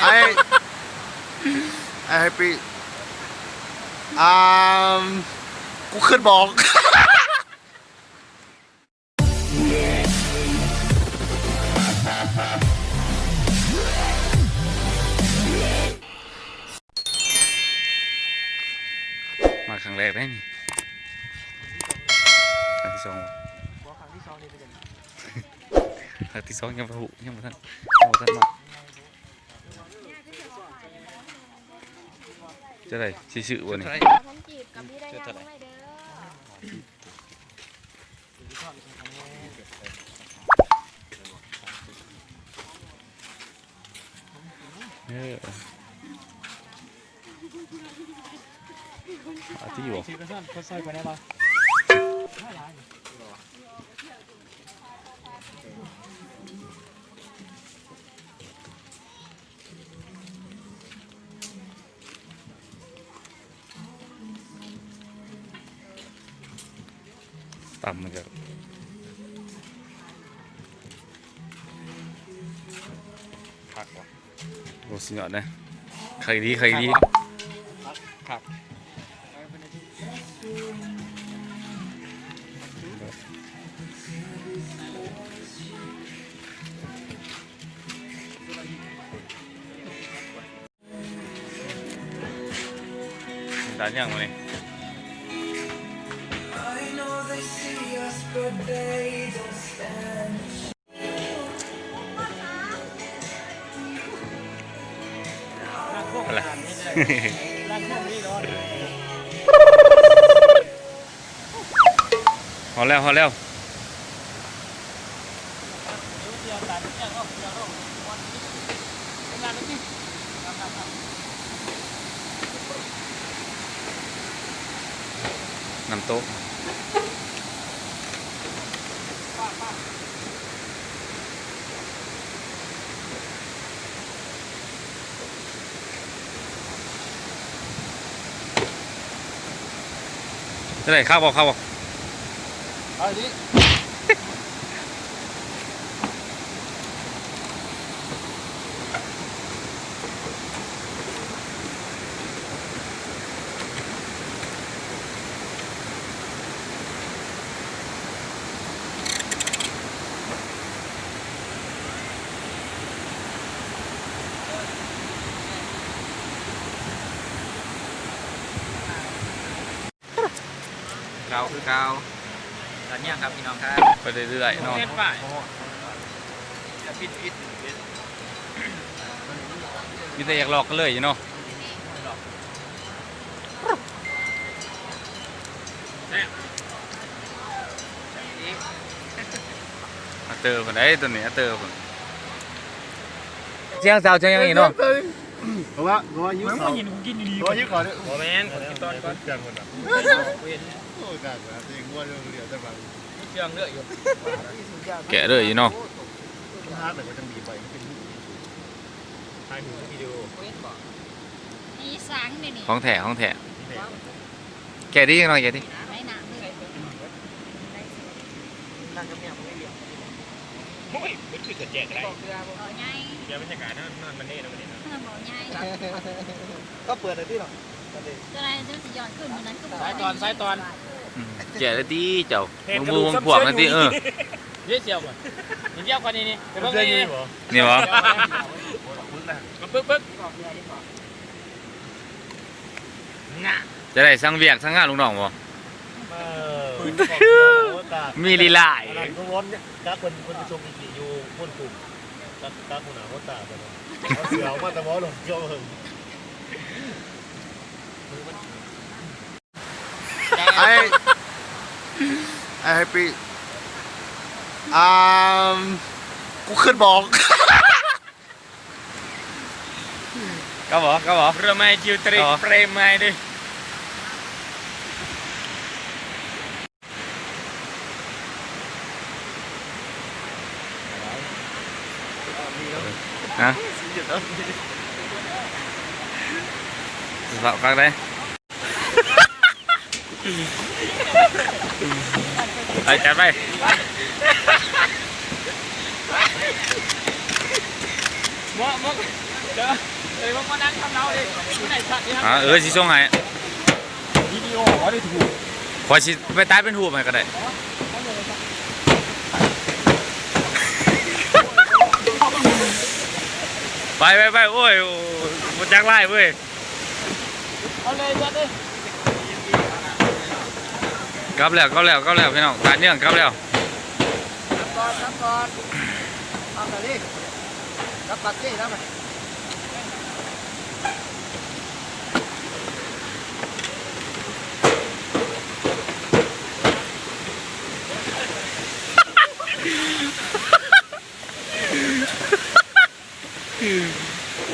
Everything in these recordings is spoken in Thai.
ไอ้แฮปปี้กูขึ้นบอกมาครั้งแรกได้นี่ครั้งที่สองครั้งที่สองยังไม่หูยังไม่ทันมาจะได้ชื่อวันนี้ผมจีบกับพี่ได้ยังไม่เด้อที่อยู่ต่ำมันจะผักวะโอ้สุดยอดนะใครดีผักด้านยังไงอะไรพอแล้วน้ำโต๊ะจะไหนข้าวบอกเอาดิเกาคือเกาตอนนี้ครับพี่น้องครับไปเรื่อยๆน้องมีแต่อยากหลอกกันเลยอยู่เนาะเตอร์คนไหนตัวนี้เตอร์คนเชียงสาวเชียงยังอีกเนาะเพราะว่ายุ่งเขากินดีเพราะยุ่งก่อนโมเมนต์กินตอนก่อนเชียงคนอ่ะโอ้กากนะเชียงว่าเรื่องเดียวแต่บางเชียงเลือดอยู่แกะเลยอยู่เนาะฮาร์ดแต่ก็จังดีไปเป็นถ่ายหูวิดีโอนี่สังเนี่ยนี่ห้องแถแกะดิยังไงแกะดิไม่หนักเลยโอ้ยมันคือจะแจกอะไรบ่ใหญ่เดี๋ยวบรรยากาศนั่นมันนี่นะมันนี่นะบ่ใหญ่ก็เปิดเลยที่หรอจะอะไรจะสิย้อนขึ้นนั้นก็สายตอนแกะเลยดิเจ้ามือพวกนั่นดิเยี่ยเจียวป่ะเยี่ยวคนนี้นี่เดี๋ยวเพิ่งนี่วะปึ๊กน่ะจะได้สั่งเวียกสั่งงานลุงน้องบ่มีลีลาอันนั้นก็วนกักคนจะชมอีกอยู่พ้นกลุ่มกักคนหนาคนตาไปเลยเอาเสือมาแต่ว่าหลงเกี่ยวหึงไอ้แฮปปี้กูขึ้นบอกก็บอกเรือไม้จิวตรีเปรมไม้ดิฮะฝากได้ไปจัดไป มกเดี๋ยวเลยมกมานั่งทำเราดิที่ไหนสัตว์ที่ทำสิส่งให้ วิดีโอว่าได้ถูก ขอสิไปตายเป็นหูปให้ก็ได้ไปโอ้ยบ่จักไล่เว้ย เอาเลยเดี๋ยวดิ กลับแล้วพี่น้องการเนื่องกลับแล้ว ก่อนทำแบบนี้รับปัดสิรับไป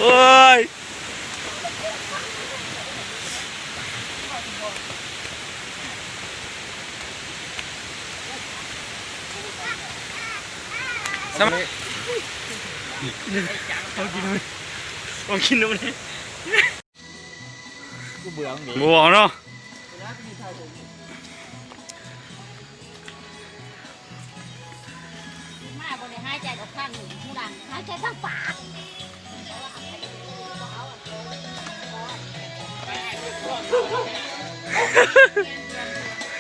โอ้ยสมัย เอากินดูนี่กูเบื่อมึงดิ บัวเนาะ มาบริหายใจกับข้างหนึ่งผู้ดังหายใจทั้งปาก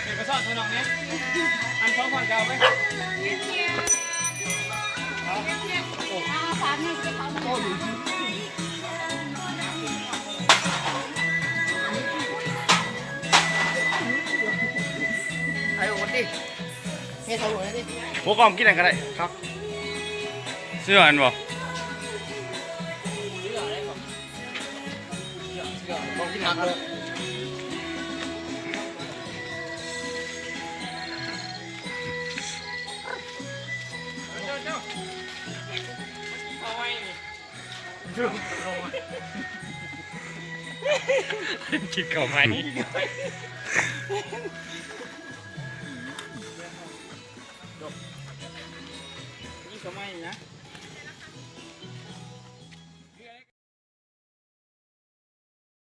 เดี๋ยวไปสอนตัวน้องเนี่ยอันสองคนเก่าไหม เอาสามนี่จะเขามา ไอ้โอ้ดิเฮ้ยสาวหนุ่ยดิ หัวกล้องกินอะไรกันได้ครับ เสื้ออันบ่ กล้องกินหักเลย เอาไว้นี่ คิดเก่าไหม